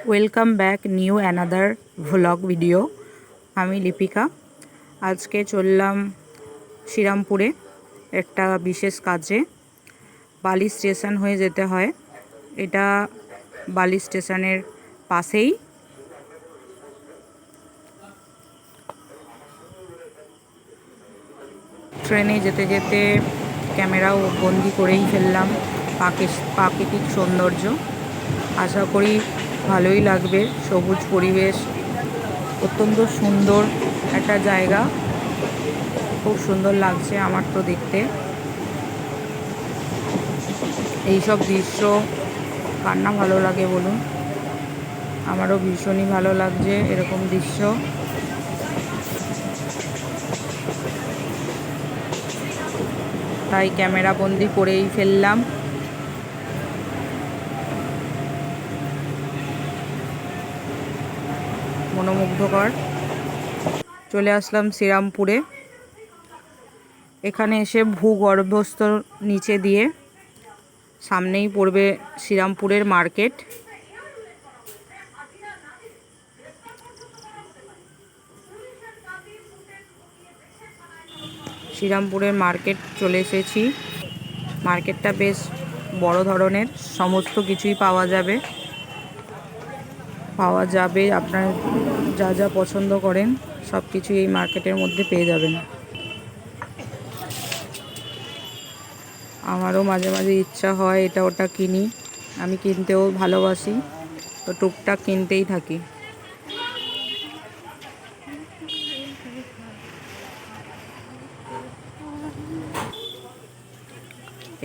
Welcome back new another vlog video. আমি লিপিকা। আজকে চললাম শ্রীরামপুরে একটা বিশেষ কাজে। বালি স্টেশন হয়ে যেতে হয়। এটা বালি স্টেশনের পাশেই। ট্রেনে যেতে যেতে ক্যামেরাও বন্দি করেই ফেললাম প্রাকৃতিক সৌন্দর্য। আশা করি ভালোই লাগবে। সবুজ পরিবেশ, অত্যন্ত সুন্দর একটা জায়গা, খুব সুন্দর লাগছে আমার তো দেখতে। এইসব দৃশ্য কার না ভালো লাগে বলুন? আমারও ভীষণই ভালো লাগছে এরকম দৃশ্য। তাই ক্যামেরা বন্দি করেই ফেললাম। মনোমুগ্ধকর। চলে আসলাম শ্রীরামপুরে। এখানে এসে ভূগর্ভস্থ নিচে দিয়ে সামনেই পড়বে শ্রীরামপুরের মার্কেট। শ্রীরামপুরের মার্কেট চলে এসেছি। মার্কেটটা বেশ বড় ধরনের, সমস্ত কিছুই পাওয়া যাবে। আপনার যা যা পছন্দ করেন সব কিছুই এই মার্কেটের মধ্যে পেয়ে যাবেন। আমারও মাঝে মাঝে ইচ্ছা হয় এটা ওটা কিনি। আমি কিনতেও ভালোবাসি, তো টুকটাক কিনতেই থাকি।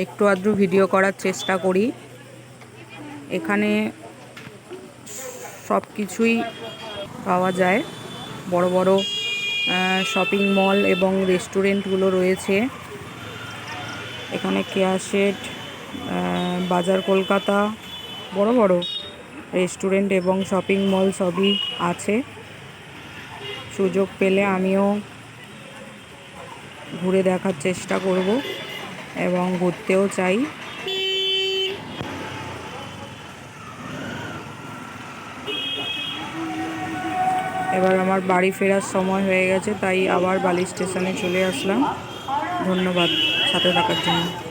একটু আধটু ভিডিও করার চেষ্টা করি। এখানে সব কিছুই পাওয়া যায়। বড় বড় শপিং মল এবং রেস্টুরেন্টগুলো রয়েছে। এখানে কেয়া শেড, বাজার কলকাতা, বড় বড় রেস্টুরেন্ট এবং শপিং মল সবই আছে। সুযোগ পেলে আমিও ঘুরে দেখার চেষ্টা করব এবং ঘুরতেও চাই। এবার আমার বাড়ি ফেরার সময় হয়ে গেছে, তাই আবার বালি স্টেশনে চলে আসলাম। ধন্যবাদ সাথে থাকার জন্য।